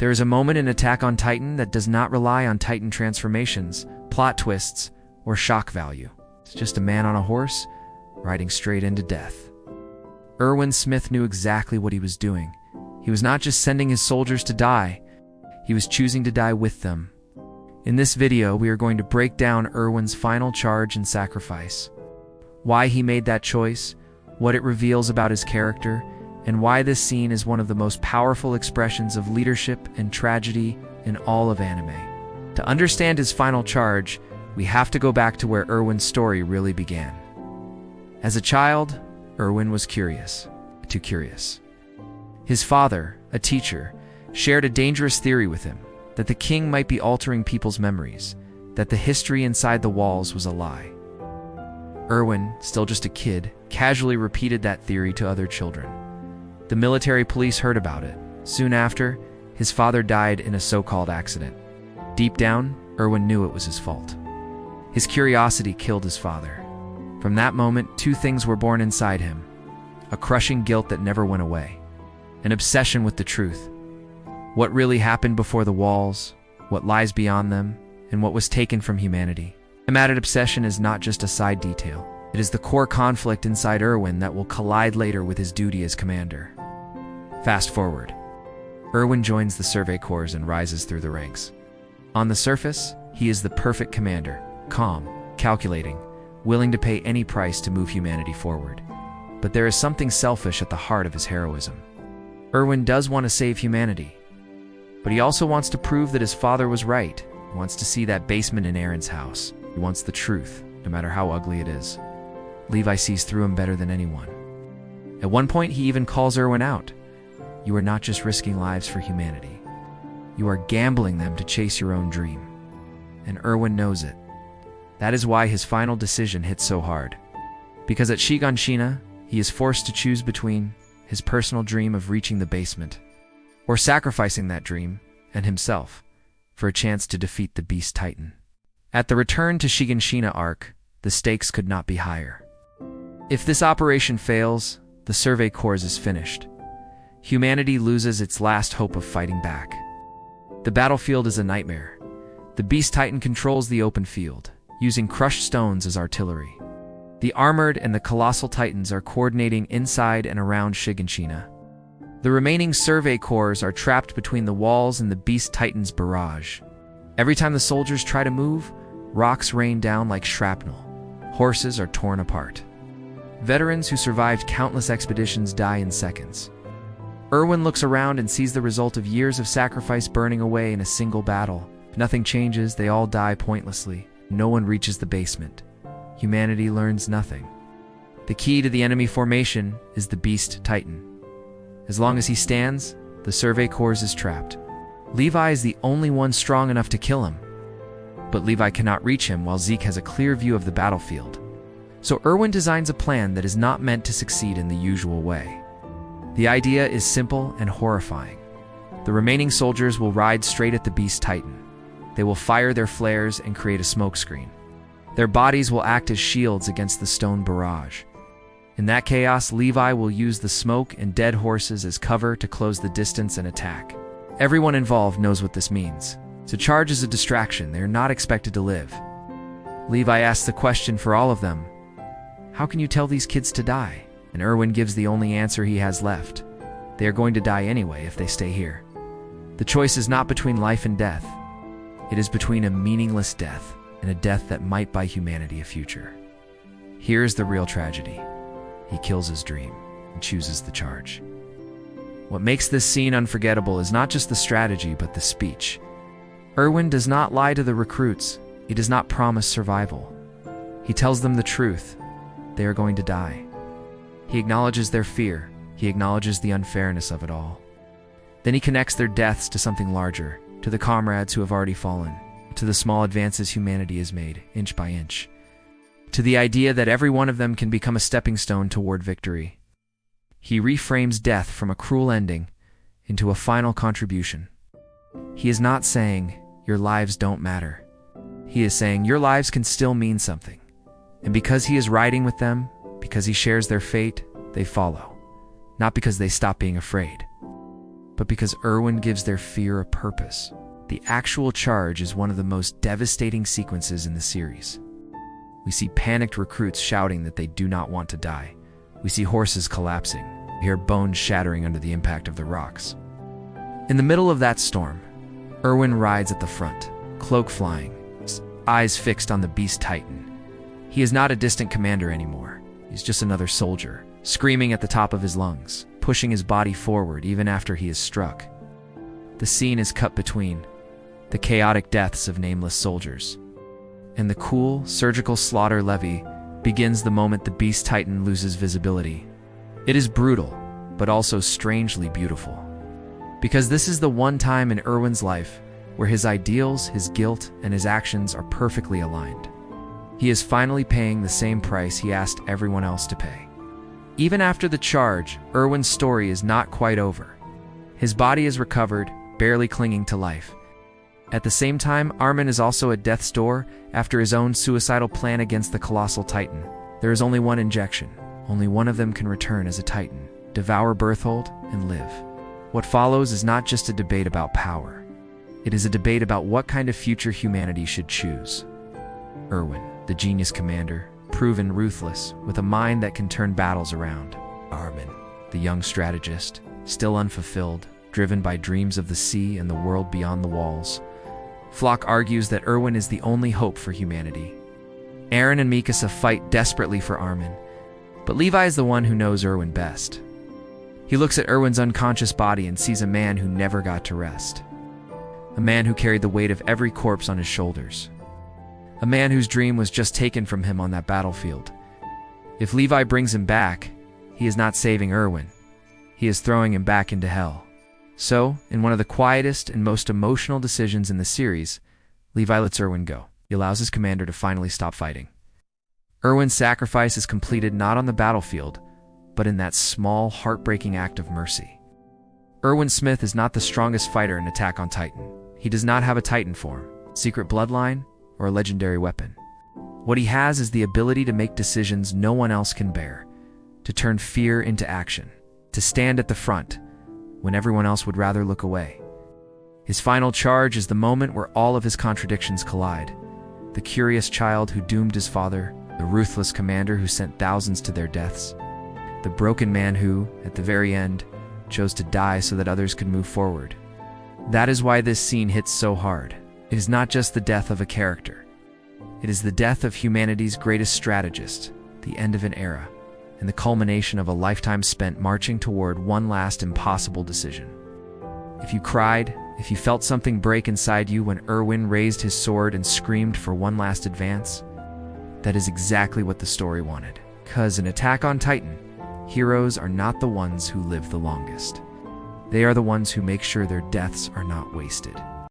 There is a moment in Attack on Titan that does not rely on Titan transformations, plot twists, or shock value. It's just a man on a horse, riding straight into death. Erwin Smith knew exactly what he was doing. He was not just sending his soldiers to die, he was choosing to die with them. In this video, we are going to break down Erwin's final charge and sacrifice, why he made that choice, what it reveals about his character, and why this scene is one of the most powerful expressions of leadership and tragedy in all of anime. To understand his final charge, we have to go back to where Erwin's story really began. As a child, Erwin was curious, too curious. His father, a teacher, shared a dangerous theory with him, that the king might be altering people's memories, that the history inside the walls was a lie. Erwin, still just a kid, casually repeated that theory to other children. The military police heard about it. Soon after, his father died in a so-called accident. Deep down, Erwin knew it was his fault. His curiosity killed his father. From that moment, two things were born inside him: a crushing guilt that never went away, an obsession with the truth. What really happened before the walls, what lies beyond them, and what was taken from humanity. The mad obsession is not just a side detail. It is the core conflict inside Erwin that will collide later with his duty as commander. Fast forward. Erwin joins the Survey Corps and rises through the ranks. On the surface, he is the perfect commander, calm, calculating, willing to pay any price to move humanity forward. But there is something selfish at the heart of his heroism. Erwin does want to save humanity, but he also wants to prove that his father was right. He wants to see that basement in Aaron's house. He wants the truth, no matter how ugly it is. Levi sees through him better than anyone. At one point, he even calls Erwin out. You are not just risking lives for humanity. You are gambling them to chase your own dream. And Erwin knows it. That is why his final decision hits so hard. Because at Shiganshina, he is forced to choose between his personal dream of reaching the basement, or sacrificing that dream, and himself, for a chance to defeat the Beast Titan. At the return to Shiganshina arc, the stakes could not be higher. If this operation fails, the Survey Corps is finished. Humanity loses its last hope of fighting back. The battlefield is a nightmare. The Beast Titan controls the open field, using crushed stones as artillery. The armored and the colossal titans are coordinating inside and around Shiganshina. The remaining Survey Corps are trapped between the walls and the Beast Titan's barrage. Every time the soldiers try to move, rocks rain down like shrapnel. Horses are torn apart. Veterans who survived countless expeditions die in seconds. Erwin looks around and sees the result of years of sacrifice burning away in a single battle. Nothing changes, they all die pointlessly. No one reaches the basement. Humanity learns nothing. The key to the enemy formation is the Beast Titan. As long as he stands, the Survey Corps is trapped. Levi is the only one strong enough to kill him. But Levi cannot reach him while Zeke has a clear view of the battlefield. So Erwin designs a plan that is not meant to succeed in the usual way. The idea is simple and horrifying. The remaining soldiers will ride straight at the Beast Titan. They will fire their flares and create a smokescreen. Their bodies will act as shields against the stone barrage. In that chaos, Levi will use the smoke and dead horses as cover to close the distance and attack. Everyone involved knows what this means. To charge is a distraction. They are not expected to live. Levi asks the question for all of them: how can you tell these kids to die? And Erwin gives the only answer he has left. They are going to die anyway if they stay here. The choice is not between life and death. It is between a meaningless death and a death that might buy humanity a future. Here's the real tragedy. He kills his dream and chooses the charge. What makes this scene unforgettable is not just the strategy, but the speech. Erwin does not lie to the recruits. He does not promise survival. He tells them the truth. They are going to die. He acknowledges their fear. He acknowledges the unfairness of it all. Then he connects their deaths to something larger, to the comrades who have already fallen, to the small advances humanity has made, inch by inch, to the idea that every one of them can become a stepping stone toward victory. He reframes death from a cruel ending into a final contribution. He is not saying, your lives don't matter. He is saying, your lives can still mean something. And because he is riding with them, because he shares their fate, they follow. Not because they stop being afraid, but because Erwin gives their fear a purpose. The actual charge is one of the most devastating sequences in the series. We see panicked recruits shouting that they do not want to die. We see horses collapsing. We hear bones shattering under the impact of the rocks. In the middle of that storm, Erwin rides at the front, cloak flying, eyes fixed on the Beast Titan. He is not a distant commander anymore. He's just another soldier, screaming at the top of his lungs, pushing his body forward even after he is struck. The scene is cut between the chaotic deaths of nameless soldiers and the cool, surgical slaughter Levi begins the moment the Beast Titan loses visibility. It is brutal, but also strangely beautiful. Because this is the one time in Erwin's life where his ideals, his guilt, and his actions are perfectly aligned. He is finally paying the same price he asked everyone else to pay. Even after the charge, Erwin's story is not quite over. His body is recovered, barely clinging to life. At the same time, Armin is also at death's door after his own suicidal plan against the colossal Titan. There is only one injection. Only one of them can return as a Titan, devour Berthold, and live. What follows is not just a debate about power. It is a debate about what kind of future humanity should choose. Erwin, the genius commander, proven ruthless, with a mind that can turn battles around. Armin, the young strategist, still unfulfilled, driven by dreams of the sea and the world beyond the walls. Flock argues that Erwin is the only hope for humanity. Eren and Mikasa fight desperately for Armin, but Levi is the one who knows Erwin best. He looks at Erwin's unconscious body and sees a man who never got to rest. A man who carried the weight of every corpse on his shoulders. A man whose dream was just taken from him on that battlefield. If Levi brings him back, he is not saving Erwin. He is throwing him back into hell. So, in one of the quietest and most emotional decisions in the series, Levi lets Erwin go. He allows his commander to finally stop fighting. Erwin's sacrifice is completed not on the battlefield, but in that small, heartbreaking act of mercy. Erwin Smith is not the strongest fighter in Attack on Titan. He does not have a Titan form, secret bloodline, or a legendary weapon. What he has is the ability to make decisions no one else can bear, to turn fear into action, to stand at the front when everyone else would rather look away. His final charge is the moment where all of his contradictions collide. The curious child who doomed his father, the ruthless commander who sent thousands to their deaths, the broken man who, at the very end, chose to die so that others could move forward. That is why this scene hits so hard. It is not just the death of a character. It is the death of humanity's greatest strategist, the end of an era, and the culmination of a lifetime spent marching toward one last impossible decision. If you cried, if you felt something break inside you when Erwin raised his sword and screamed for one last advance, that is exactly what the story wanted. 'Cause in Attack on Titan, heroes are not the ones who live the longest. They are the ones who make sure their deaths are not wasted.